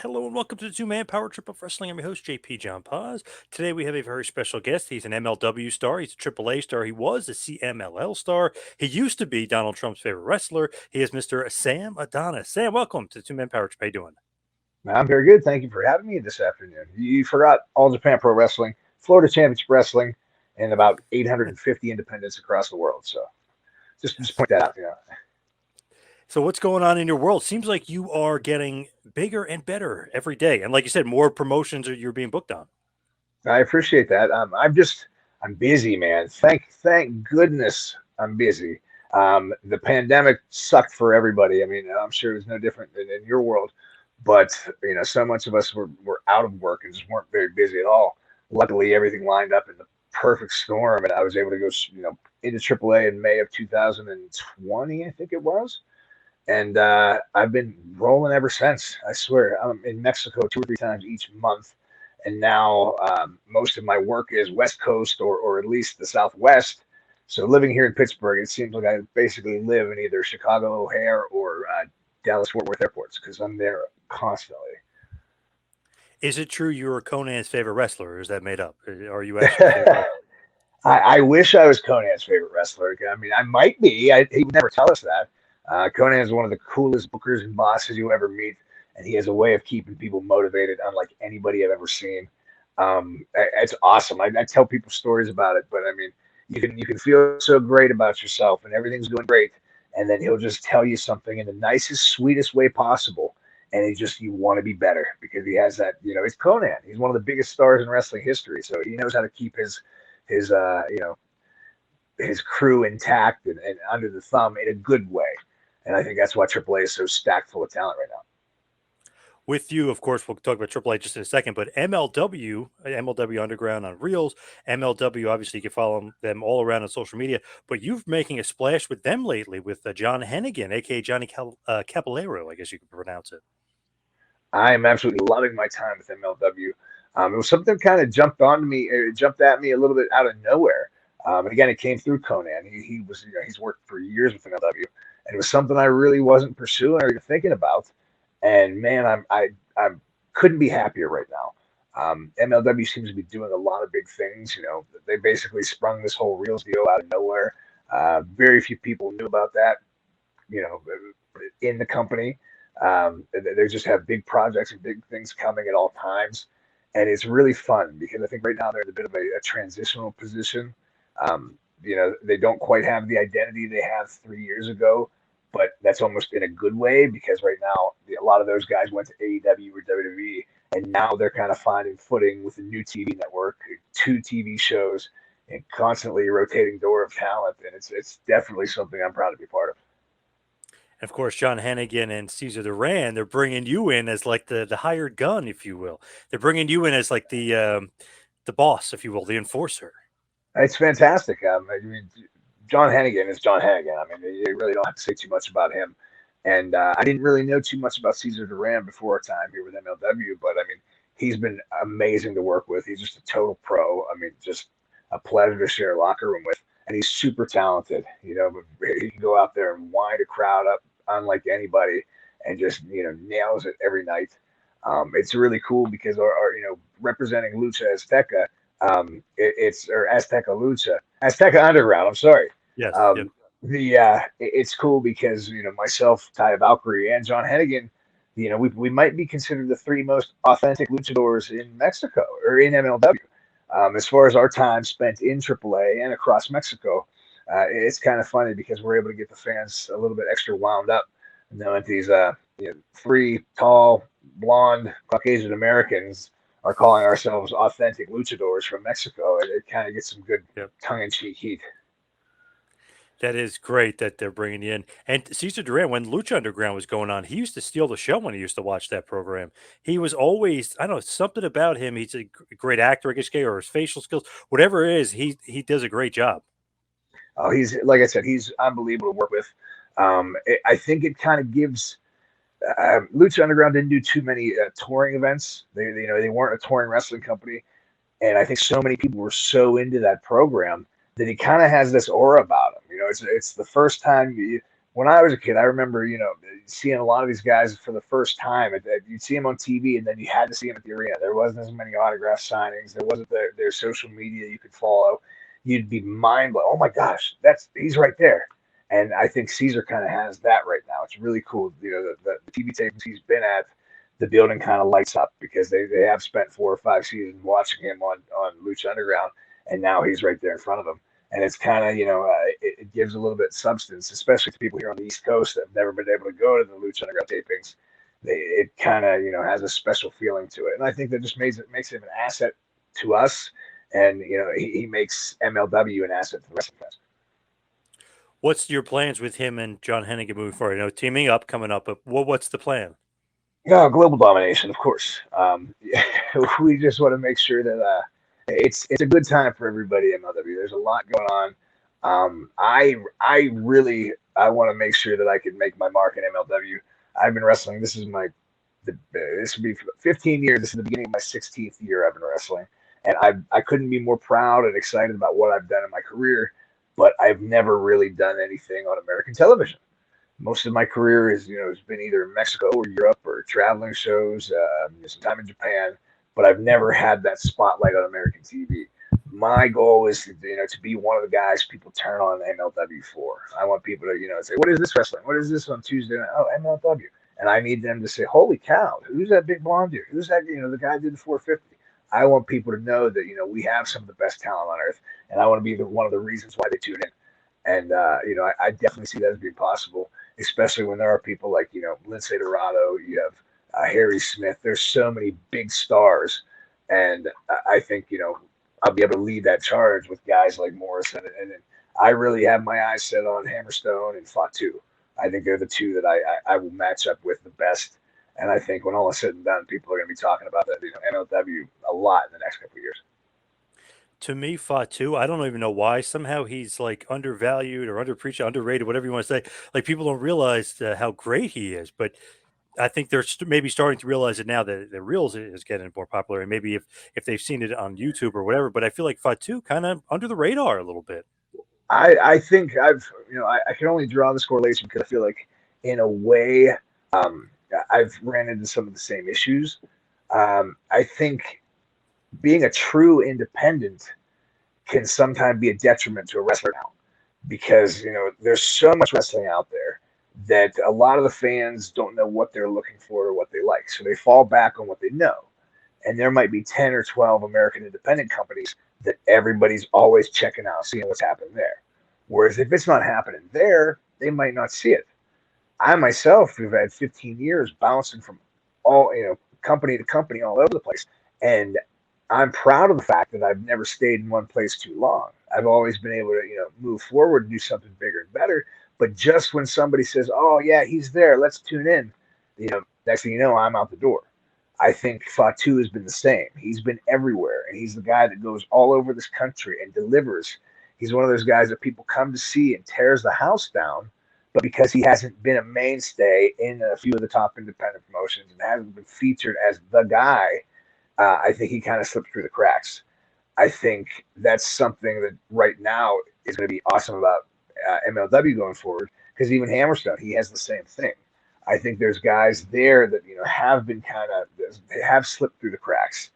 Hello and welcome to the two-man power trip of wrestling. I'm your host, JP John Paz. Today we have a very special guest. He's an MLW star. He's a AAA star. He was a CMLL star. He used to be Donald Trump's favorite wrestler. He is Mr. Sam Adonis. Sam, welcome to the two-man power trip. How you doing? I'm very good. Thank you for having me this afternoon. You forgot All Japan Pro Wrestling, Florida Championship Wrestling, and about 850 independents across the world. So just Yes. point that out. So what's going on in your world? Seems like you are getting bigger and better every day. And like you said, more promotions are you're being booked on. I appreciate that. I'm busy, man. Thank goodness I'm busy. The pandemic sucked for everybody. I mean, I'm sure it was no different in your world, but so much of us were out of work and just weren't very busy at all. Luckily, everything lined up in the perfect storm, and I was able to go, into AAA in May of 2020, I think it was. And I've been rolling ever since. I swear, I'm in Mexico 2 or 3 times each month, and now most of my work is West Coast or at least the Southwest. So living here in Pittsburgh, it seems like I basically live in either Chicago O'Hare or Dallas Fort Worth airports because I'm there constantly. Is it true you're Conan's favorite wrestler, or is that made up? Are you actually a favorite wrestler? I wish I was Conan's favorite wrestler. I mean, I might be. He would never tell us that. Conan is one of the coolest bookers and bosses you'll ever meet, and he has a way of keeping people motivated, unlike anybody I've ever seen. It's awesome. I tell people stories about it, but I mean, you can feel so great about yourself, and everything's going great, and then he'll just tell you something in the nicest, sweetest way possible, and you want to be better because he has that. It's Conan. He's one of the biggest stars in wrestling history, so he knows how to keep his his crew intact and under the thumb in a good way. And I think that's why AAA is so stacked full of talent right now. With you, of course, we'll talk about Triple H just in a second, but MLW Underground on Reels, MLW, obviously you can follow them all around on social media, but you're making a splash with them lately with John Hannigan, aka Caballero, I guess you could pronounce it. I am absolutely loving my time with MLW. It was something kind of jumped onto me, it jumped at me a little bit out of nowhere. And again, it came through Conan. He was, he's worked for years with MLW, and it was something I really wasn't pursuing or even thinking about. And man, I couldn't be happier right now. MLW seems to be doing a lot of big things. They basically sprung this whole Reels deal out of nowhere. Very few people knew about that. You know, in the company. They just have big projects and big things coming at all times, and it's really fun because I think right now they're in a bit of a transitional position. They don't quite have the identity they had 3 years ago, but that's almost in a good way because right now a lot of those guys went to AEW or WWE, and now they're kind of finding footing with a new TV network, 2 TV shows, and constantly rotating door of talent, and it's definitely something I'm proud to be part of. And of course, John Hannigan and Cesar Duran, they're bringing you in as like the hired gun, if you will. They're bringing you in as like the boss, if you will, the enforcer. It's fantastic. I mean, John Hannigan is John Hannigan. I mean, you really don't have to say too much about him. And I didn't really know too much about Cesar Duran before our time here with MLW, but I mean, he's been amazing to work with. He's just a total pro. I mean, just a pleasure to share a locker room with. And he's super talented. But he can go out there and wind a crowd up unlike anybody and just, nails it every night. It's really cool because our representing Lucha Azteca, it's or Azteca Lucha, Azteca Underground. I'm sorry. Yes. Yep. Um, it's cool because myself, Ty Valkyrie, and John Hennigan, we might be considered the three most authentic luchadors in Mexico or in MLW. As far as our time spent in AAA and across Mexico, it's kind of funny because we're able to get the fans a little bit extra wound up, knowing these three tall, blonde Caucasian Americans are calling ourselves authentic luchadors from Mexico. It kind of gets some good Yep. tongue-in-cheek heat. That is great that they're bringing you in. And Cesar Duran, when Lucha Underground was going on, he used to steal the show when he used to watch that program. He was always, I don't know, something about him. He's a great actor, I guess, or his facial skills, whatever it is, he does a great job. He's like I said, he's unbelievable to work with. I think it kind of gives Lucha Underground didn't do too many touring events. They weren't a touring wrestling company, and I think so many people were so into that program that he kind of has this aura about him. It's the first time when I was a kid, I remember, seeing a lot of these guys for the first time. You'd see them on TV, and then you had to see them at the arena. There wasn't as many autograph signings. There wasn't their social media you could follow. You'd be mind blown. Oh my gosh, he's right there. And I think Cesar kind of has that right now. It's really cool. The TV tapings he's been at, the building kind of lights up because they have spent 4 or 5 seasons watching him on Lucha Underground, and now he's right there in front of them. And it's kind of, it gives a little bit of substance, especially to people here on the East Coast that have never been able to go to the Lucha Underground tapings. It kind of, has a special feeling to it. And I think that just makes him an asset to us. And, he makes MLW an asset to the wrestling fans. What's your plans with him and John Hannigan moving forward? I know teaming up coming up, but what's the plan? Yeah, global domination, of course. We just want to make sure that it's a good time for everybody in MLW. There's a lot going on. I really want to make sure that I can make my mark in MLW. I've been wrestling. This will be 15 years. This is the beginning of my 16th year I've been wrestling, and I couldn't be more proud and excited about what I've done in my career. But I've never really done anything on American television. Most of my career has been either in Mexico or Europe or traveling shows, some time in Japan, but I've never had that spotlight on American TV. My goal is to be one of the guys people turn on MLW for. I want people to say, what is this wrestling? What is this on Tuesday night? Oh, MLW. And I need them to say, holy cow, who's that big blonde dude? Who's that, the guy who did the 450? I want people to know that, we have some of the best talent on earth, and I want to be one of the reasons why they tune in. And, I definitely see that as being possible, especially when there are people like, Lindsay Dorado, you have Harry Smith. There's so many big stars. And I think, I'll be able to lead that charge with guys like Morrison. And I really have my eyes set on Hammerstone and Fatu. I think they're the two that I will match up with the best. And I think when all is said and done, people are going to be talking about that, MLW a lot in the next couple of years. To me, Fatu, I don't even know why. Somehow he's like undervalued or underappreciated, underrated, whatever you want to say. Like people don't realize how great he is, but I think they're maybe starting to realize it now that the reels is getting more popular, and maybe if they've seen it on YouTube or whatever. But I feel like Fatu kind of under the radar a little bit. I think I can only draw this correlation because I feel like in a way um, I've ran into some of the same issues. I think being a true independent can sometimes be a detriment to a wrestler now because there's so much wrestling out there that a lot of the fans don't know what they're looking for or what they like, so they fall back on what they know. And there might be 10 or 12 American independent companies that everybody's always checking out, seeing what's happening there. Whereas if it's not happening there, they might not see it. I myself have had 15 years bouncing from all company to company all over the place, and I'm proud of the fact that I've never stayed in one place too long. I've always been able to move forward and do something bigger and better. But just when somebody says, "Oh yeah, he's there, let's tune in," next thing you know, I'm out the door. I think Fatu has been the same. He's been everywhere, and he's the guy that goes all over this country and delivers. He's one of those guys that people come to see and tears the house down, but because he hasn't been a mainstay in a few of the top independent promotions and hasn't been featured as the guy, I think he kind of slipped through the cracks. I think that's something that right now is going to be awesome about MLW going forward because even Hammerstone, he has the same thing. I think there's guys there that have been they have slipped through the cracks,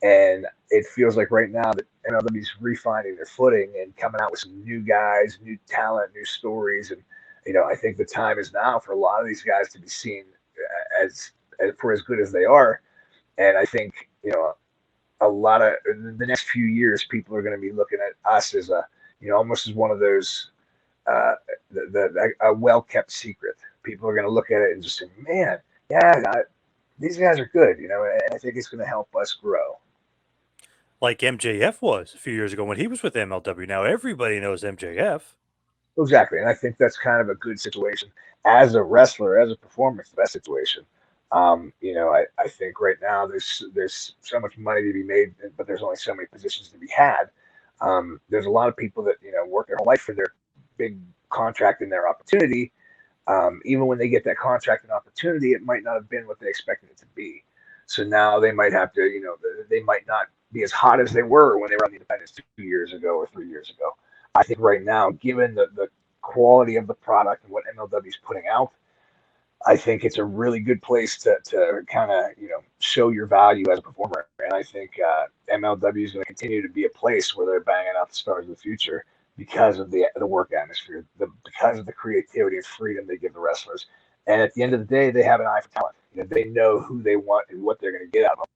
and it feels like right now that MLW's refinding their footing and coming out with some new guys, new talent, new stories, and I think the time is now for a lot of these guys to be seen as for as good as they are, and I think a lot of the next few years, people are going to be looking at us as almost as one of those a well kept secret. People are going to look at it and just say, "Man, yeah, these guys are good," and I think it's going to help us grow. Like MJF was a few years ago when he was with MLW. Now everybody knows MJF. Exactly, and I think that's kind of a good situation as a wrestler, as a performer. It's the best situation. I think right now there's so much money to be made, but there's only so many positions to be had. There's a lot of people that work their whole life for their big contract and their opportunity. Even when they get that contract and opportunity, it might not have been what they expected it to be. So now they might have to, they might not be as hot as they were when they were on the independents 2 years ago or 3 years ago. I think right now, given the quality of the product and what MLW is putting out, I think it's a really good place to kind of show your value as a performer. And I think MLW is going to continue to be a place where they're banging out the stars of the future because of the work atmosphere, because of the creativity and freedom they give the wrestlers. And at the end of the day, they have an eye for talent. They know who they want and what they're going to get out of them.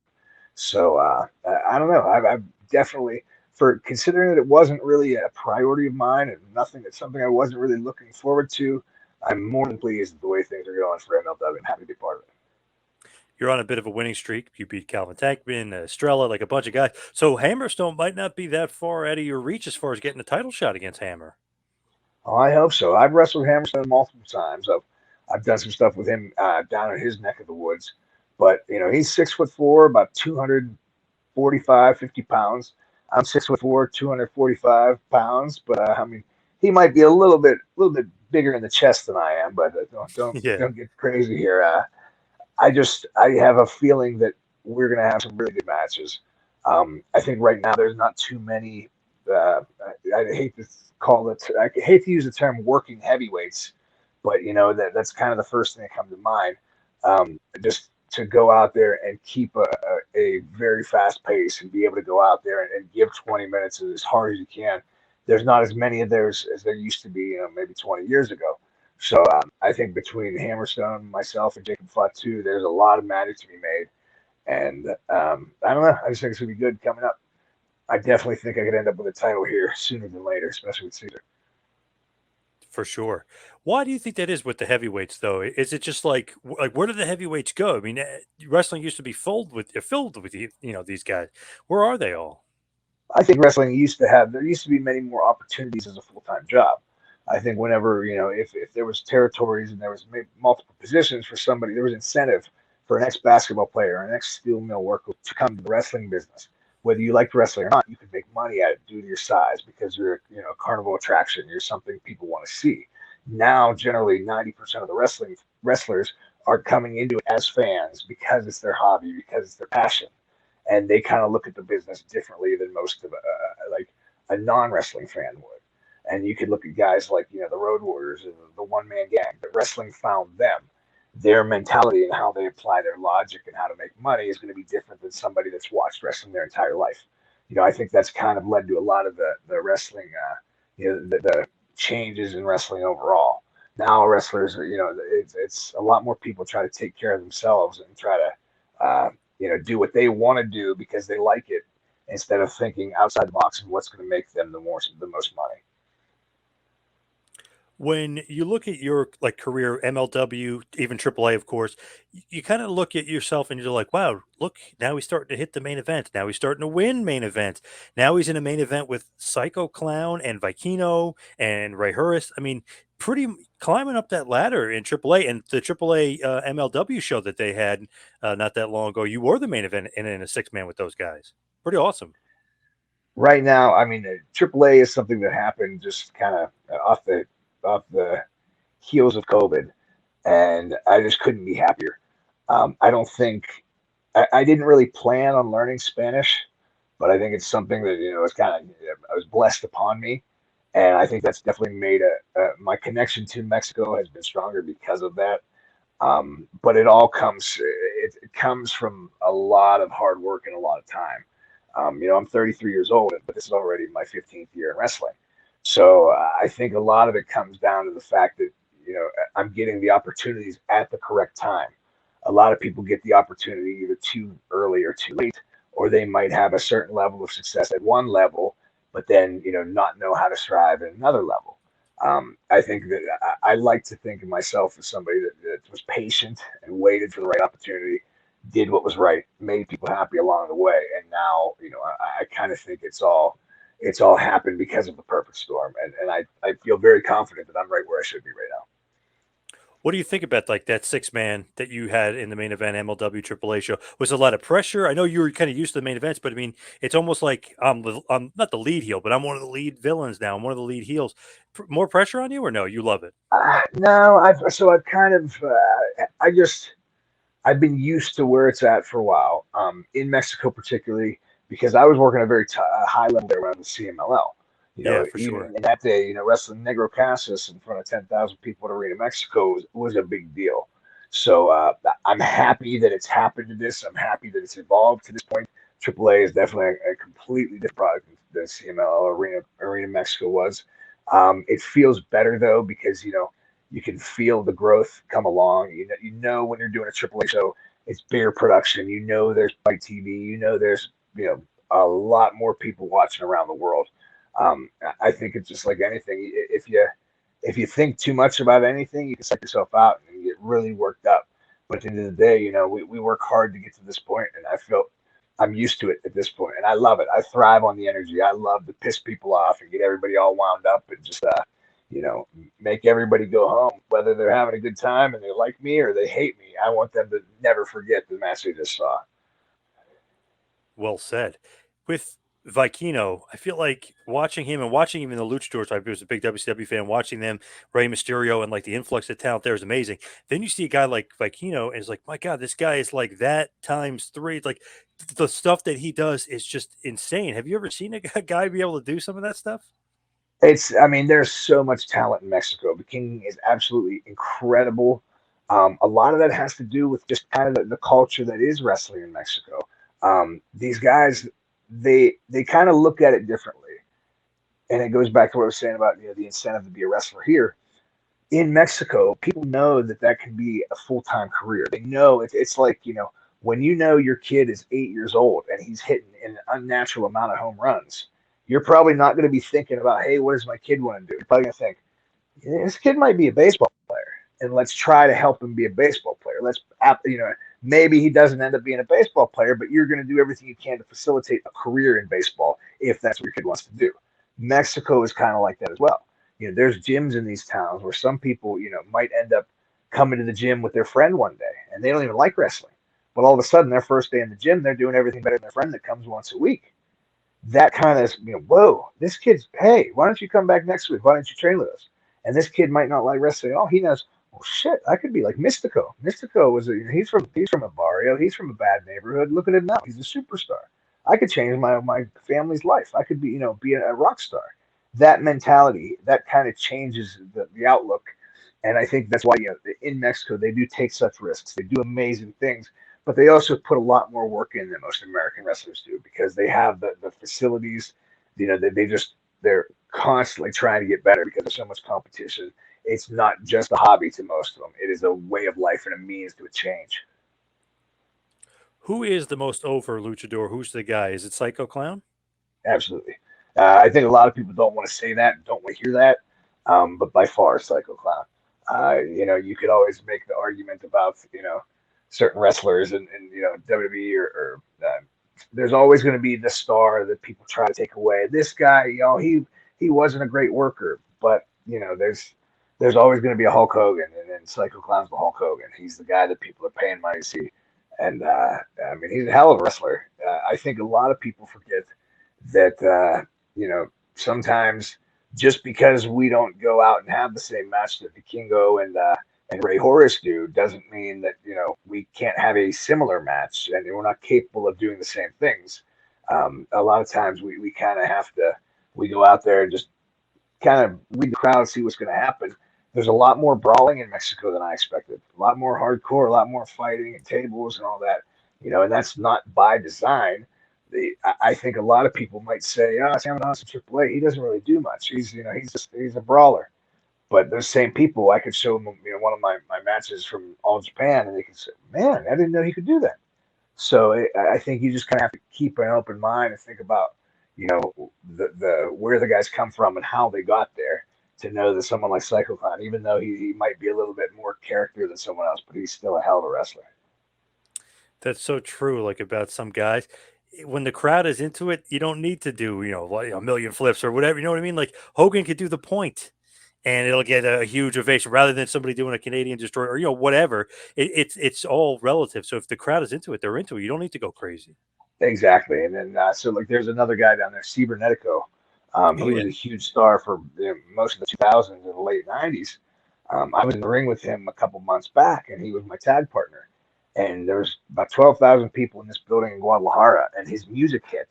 So I don't know. I've definitely, for considering that it wasn't really a priority of mine and nothing, it's something I wasn't really looking forward to. I'm more than pleased with the way things are going for MLW and happy to be part of it. You're on a bit of a winning streak. You beat Calvin Tankman, Estrella, like a bunch of guys. So Hammerstone might not be that far out of your reach as far as getting a title shot against Hammer. Oh, I hope so. I've wrestled Hammerstone multiple times. I've done some stuff with him down in his neck of the woods. But he's 6'4", about 245, 50 pounds. I'm 6'4", 245 pounds. But I mean, he might be a little bit bigger in the chest than I am. But Yeah. don't get crazy here. I have a feeling that we're gonna have some really good matches. I think right now there's not too many. I hate to call it. I hate to use the term working heavyweights, but that's kind of the first thing that comes to mind. Just to go out there and keep a very fast pace and be able to go out there and give 20 minutes as hard as you can. There's not as many of those as there used to be, maybe 20 years ago. So I think between Hammerstone, myself, and Jacob Fatu, there's a lot of magic to be made. And I don't know. I just think it's going to be good coming up. I definitely think I could end up with a title here sooner than later, especially with Cesar. For sure. Why do you think that is with the heavyweights, though? Is it just like where do the heavyweights go? I mean, wrestling used to be filled with these guys. Where are they all? I think wrestling there used to be many more opportunities as a full time job. I think whenever, if there was territories and there was multiple positions for somebody, there was incentive for an ex basketball player or an ex steel mill worker to come to the wrestling business. Whether you liked wrestling or not, you could make money at it due to your size because you're, a carnival attraction. You're something people want to see. Now, generally, 90% of the wrestlers are coming into it as fans because it's their hobby, because it's their passion, and they kind of look at the business differently than most of like a non-wrestling fan would. And you could look at guys like the Road Warriors, the one man gang. But wrestling found them. Their mentality and how they apply their logic and how to make money is going to be different than somebody that's watched wrestling their entire life. I think that's kind of led to a lot of the wrestling, the changes in wrestling overall. Now wrestlers, it's a lot more people try to take care of themselves and try to, do what they want to do because they like it instead of thinking outside the box and what's going to make them the most money. When you look at your career, MLW, even AAA, of course, you kind of look at yourself and you're like, wow, look, now he's starting to hit the main event. Now he's starting to win main events. Now he's in a main event with Psycho Clown and Vikino and Ray Harris. I mean, climbing up that ladder in AAA, and the AAA MLW show that they had not that long ago. You were the main event in a 6-man with those guys. Pretty awesome. Right now, I mean, AAA is something that happened just kind of off the heels of COVID, and I just couldn't be happier. I don't think I didn't really plan on learning Spanish, but I think it's something that it's kind of I was blessed upon me, and I think that's definitely made my connection to Mexico has been stronger because of that. But it comes from a lot of hard work and a lot of time. I'm 33 years old, but this is already my 15th year in wrestling. So I think a lot of it comes down to the fact that I'm getting the opportunities at the correct time. A lot of people get the opportunity either too early or too late, or they might have a certain level of success at one level, but then not know how to strive at another level. I think that I like to think of myself as somebody that was patient and waited for the right opportunity, did what was right, made people happy along the way, and now I kind of think it's all happened because of the perfect storm, and I feel very confident that I'm right where I should be right now. What do you think about that 6-man that you had in the main event MLW AAA show? Was a lot of pressure? I know you were kind of used to the main events, but I mean, it's almost like I'm not the lead heel, but I'm one of the lead villains now. I'm one of the lead heels. More pressure on you, or no? You love it. No, I've kind of I've been used to where it's at for a while. In Mexico, particularly because I was working at a very high level there around the CMLL. Yeah, for Even sure. in that day, wrestling Negro Casas in front of 10,000 people at Arena Mexico was a big deal. So I'm happy that it's happened to this. I'm happy that it's evolved to this point. AAA is definitely a completely different product than CMLL Arena Mexico was. It feels better though because you can feel the growth come along. You know when you're doing a AAA show, it's bigger production. There's fight TV. There's a lot more people watching around the world. I think it's just like anything. If you think too much about anything, you can psych yourself out and get really worked up. But at the end of the day, we work hard to get to this point, and I feel I'm used to it at this point, and I love it. I thrive on the energy. I love to piss people off and get everybody all wound up and just you know, make everybody go home, whether they're having a good time and they like me or they hate me. I want them to never forget the match they just saw. Well said. With Vikino, I feel like watching him and watching even the Luchadors, I was a big WCW fan, watching them, Rey Mysterio, and like the influx of talent there is amazing. Then you see a guy like Vikino, and it's like, my God, this guy is like that times three. It's like the stuff that he does is just insane. Have you ever seen a guy be able to do some of that stuff? I mean, there's so much talent in Mexico. The King is absolutely incredible. A lot of that has to do with just kind of the culture that is wrestling in Mexico. These guys, they kind of look at it differently, and it goes back to what I was saying about the incentive to be a wrestler here in Mexico. People know that can be a full time career. They know it's like when your kid is 8 years old and he's hitting an unnatural amount of home runs, you're probably not going to be thinking about, hey, what does my kid want to do? You're probably going to think, yeah, this kid might be a baseball player, and let's try to help him be a baseball player. Maybe he doesn't end up being a baseball player, but you're going to do everything you can to facilitate a career in baseball if that's what your kid wants to do. Mexico is kind of like that as well. There's gyms in these towns where some people, might end up coming to the gym with their friend one day, and they don't even like wrestling. But all of a sudden, their first day in the gym, they're doing everything better than their friend that comes once a week. That kind of, whoa, this kid's, hey, why don't you come back next week? Why don't you train with us? And this kid might not like wrestling at all. He knows, well, shit, I could be like Mystico. Mystico he's from a barrio. He's from a bad neighborhood. Look at him now. He's a superstar. I could change my family's life. I could be a rock star. That mentality, that kind of changes the outlook. And I think that's why in Mexico they do take such risks. They do amazing things, but they also put a lot more work in than most American wrestlers do because they have the facilities. They're constantly trying to get better because there's so much competition. It's not just a hobby to most of them. It is a way of life and a means to a change. Who is the most over luchador? Who's the guy? Is it Psycho Clown? Absolutely. I think a lot of people don't want to say that, don't want to hear that, but by far, Psycho Clown. You could always make the argument about certain wrestlers and WWE or there's always going to be the star that people try to take away. This guy, he wasn't a great worker, but there's always going to be a Hulk Hogan, and then Psycho Clown's the Hulk Hogan. He's the guy that people are paying money to see, and I mean he's a hell of a wrestler. I think a lot of people forget that sometimes just because we don't go out and have the same match that Vikingo and Ray Horace do doesn't mean that we can't have a similar match and we're not capable of doing the same things. A lot of times we kind of have to we go out there and just kind of read the crowd and see what's going to happen. There's a lot more brawling in Mexico than I expected. A lot more hardcore, a lot more fighting and tables and all that. And that's not by design. I think a lot of people might say, "Oh, Sam Adonis in AAA, he doesn't really do much. He's a brawler." But those same people, I could show them, one of my matches from All Japan, and they could say, "Man, I didn't know he could do that." So I think you just kind of have to keep an open mind and think about, the where the guys come from and how they got there to know that someone like Psycho Clown, even though he might be a little bit more character than someone else, but he's still a hell of a wrestler. That's so true. Like about some guys, when the crowd is into it, you don't need to do like a million flips or whatever. You know what I mean? Like Hogan could do the point, and it'll get a huge ovation rather than somebody doing a Canadian destroyer or whatever. It's all relative. So if the crowd is into it, they're into it. You don't need to go crazy. Exactly. And then so like there's another guy down there, Cibernetico. Oh He yeah. was a huge star for most of the 2000s and the late 90s. I was in the ring with him a couple months back, and he was my tag partner. And there was about 12,000 people in this building in Guadalajara, and his music hit,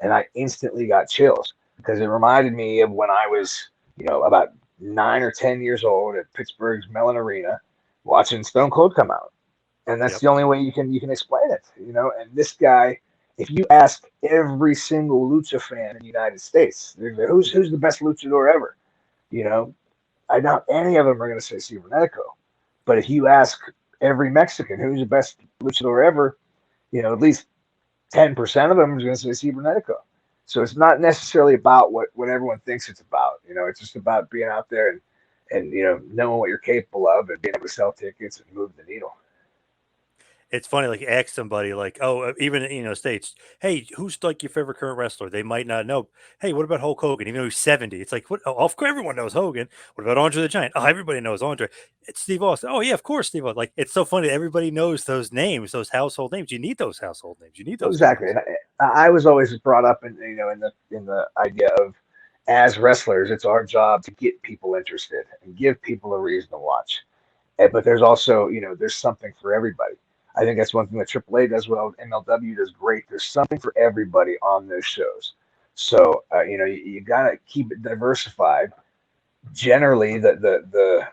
and I instantly got chills. because it reminded me of when I was, about 9 or 10 years old at Pittsburgh's Mellon Arena, watching Stone Cold come out, and that's Yep. the only way you can explain it. And this guy, if you ask every single lucha fan in the United States, who's the best luchador ever, you know, I doubt any of them are going to say Cibernetico. But if you ask every Mexican who's the best luchador ever, at least 10% of them is going to say Cibernetico. So it's not necessarily about what everyone thinks it's about. It's just about being out there and knowing what you're capable of and being able to sell tickets and move the needle. It's funny, like ask somebody, like, oh, even states, hey, who's like your favorite current wrestler? They might not know. Hey, what about Hulk Hogan? Even though he's 70, it's like, what? Oh, of course, everyone knows Hogan. What about Andre the Giant? Oh, everybody knows Andre. It's Steve Austin. Oh yeah, of course, Steve Austin. Like, it's so funny. Everybody knows those names, those household names. You need those household names. You need Well, those exactly. guys. And I was always brought up in the idea of, as wrestlers, it's our job to get people interested and give people a reason to watch. But there's also, there's something for everybody. I think that's one thing that AAA does well. MLW does great. There's something for everybody on those shows. So you got to keep it diversified. Generally, the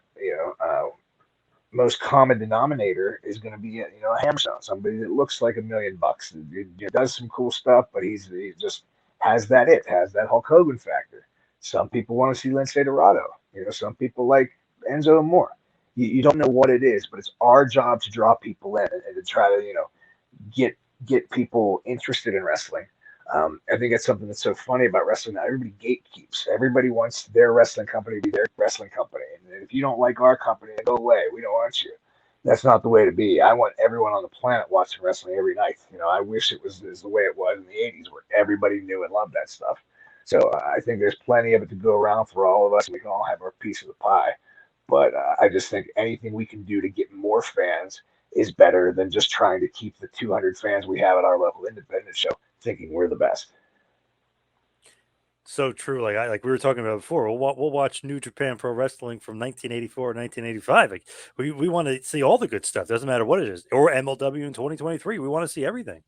most common denominator is going to be a Hammerstone, somebody that looks like $1,000,000, does some cool stuff, but he just has that Hulk Hogan factor. Some people want to see Lince Dorado. Some people like Enzo and more. You don't know what it is, but it's our job to draw people in and to try to get get people interested in wrestling. I think that's something that's so funny about wrestling now. Everybody gatekeeps. Everybody wants their wrestling company to be their wrestling company. And if you don't like our company, then go away. We don't want you. That's not the way to be. I want everyone on the planet watching wrestling every night. I wish it was the way it was in the '80s, where everybody knew and loved that stuff. So I think there's plenty of it to go around for all of us. And we can all have our piece of the pie. But I just think anything we can do to get more fans is better than just trying to keep the 200 fans we have at our local independent show thinking we're the best. So true. Like we were talking about before. We'll watch New Japan Pro Wrestling from 1984 or 1985. Like we want to see all the good stuff. Doesn't matter what it is. Or MLW in 2023. We want to see everything.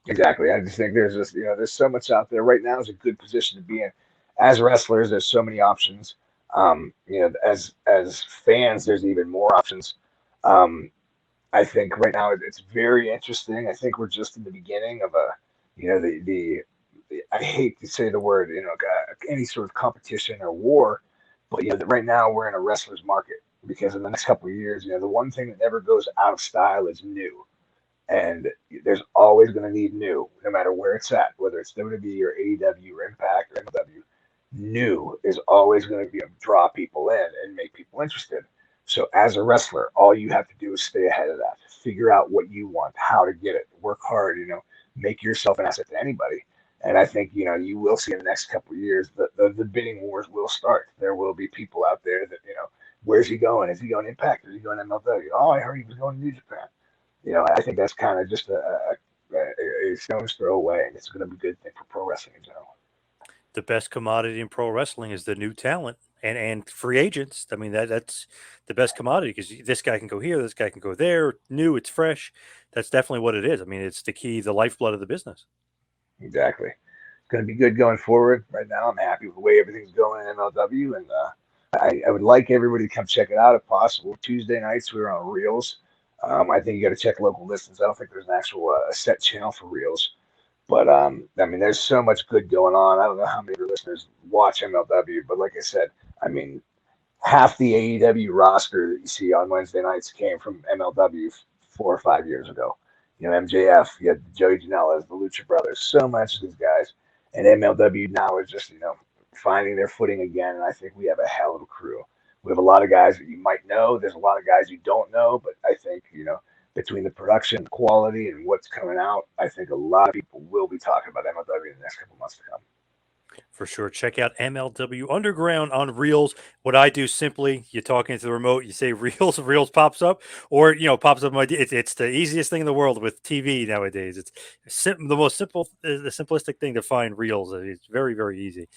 Exactly. I just think there's so much out there right now. Is a good position to be in. As wrestlers, there's so many options. As fans, there's even more options. Um, I think right now it's very interesting. I think we're just in the beginning of the I hate to say the word, any sort of competition or war, but right now we're in a wrestler's market because in the next couple of years, the one thing that never goes out of style is new, and there's always going to need new, no matter where it's at, whether it's WWE or AEW or Impact or MLW. New is always going to be draw people in and make people interested. So as a wrestler, all you have to do is stay ahead of that. Figure out what you want, how to get it, work hard. Make yourself an asset to anybody. And I think you will see in the next couple of years the bidding wars will start. There will be people out there that where's he going? Is he going Impact? Is he going MLW? Oh, I heard he was going to New Japan. I think that's kind of just a stone's throw away, and it's going to be a good thing for pro wrestling in general. The best commodity in pro wrestling is the new talent and free agents. I mean that's the best commodity because this guy can go here, this guy can go there. New, it's fresh. That's definitely what it is. I mean, it's the key, the lifeblood of the business. Exactly. It's going to be good going forward. Right now, I'm happy with the way everything's going in MLW, and I would like everybody to come check it out if possible. Tuesday nights, we're on Reels. I think you got to check local listings. I don't think there's an actual a set channel for Reels. But I mean, there's so much good going on. I don't know how many of your listeners watch MLW, but like I said, I mean, half the AEW roster that you see on Wednesday nights came from MLW 4 or 5 years ago. MJF, you had the Joey Janela's, the Lucha Brothers, so much of these guys. And MLW now is just, finding their footing again. And I think we have a hell of a crew. We have a lot of guys that you might know. There's a lot of guys you don't know, but I think, between the production quality and what's coming out, I think a lot of people will be talking about MLW in the next couple months to come. For sure. Check out MLW Underground on Reels. What I do simply, you're talking to the remote, you say Reels, Reels pops up, or pops up my. It's the easiest thing in the world with TV nowadays. It's the most simple, the simplistic thing to find Reels. It's very, very easy.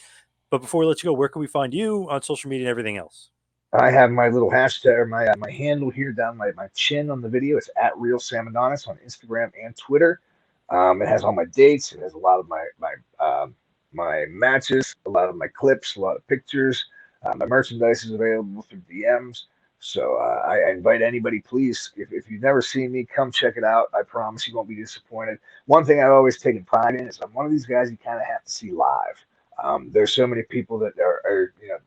But before we let you go, where can we find you on social media and everything else? I have my little hashtag, or my handle here down my chin on the video. It's at Real Sam Adonis on Instagram and Twitter. It has all my dates. It has a lot of my my matches, a lot of my clips, a lot of pictures. My merchandise is available through DMs. So I invite anybody, please, if you've never seen me, come check it out. I promise you won't be disappointed. One thing I've always taken pride in is I'm one of these guys you kind of have to see live. There's so many people that are, you know,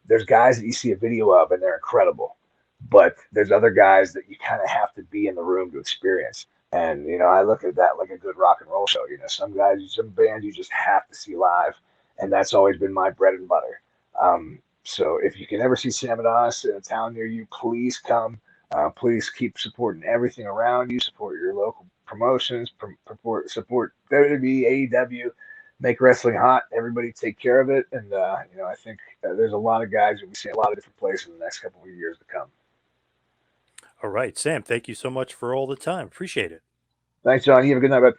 there's guys that you see a video of and they're incredible, but there's other guys that you kind of have to be in the room to experience. And you know, I look at that like a good rock and roll show. You know, some guys, some bands, you just have to see live, and that's always been my bread and butter. So if you can ever see Sam Adonis in a town near you, please come. Please keep supporting everything around you. Support your local promotions. Support WWE, AEW, make wrestling hot. Everybody take care of it. And, you know, I think there's a lot of guys that we see a lot of different places in the next couple of years to come. All right, Sam, thank you so much for all the time. Appreciate it. Thanks, John. You have a good night, bud.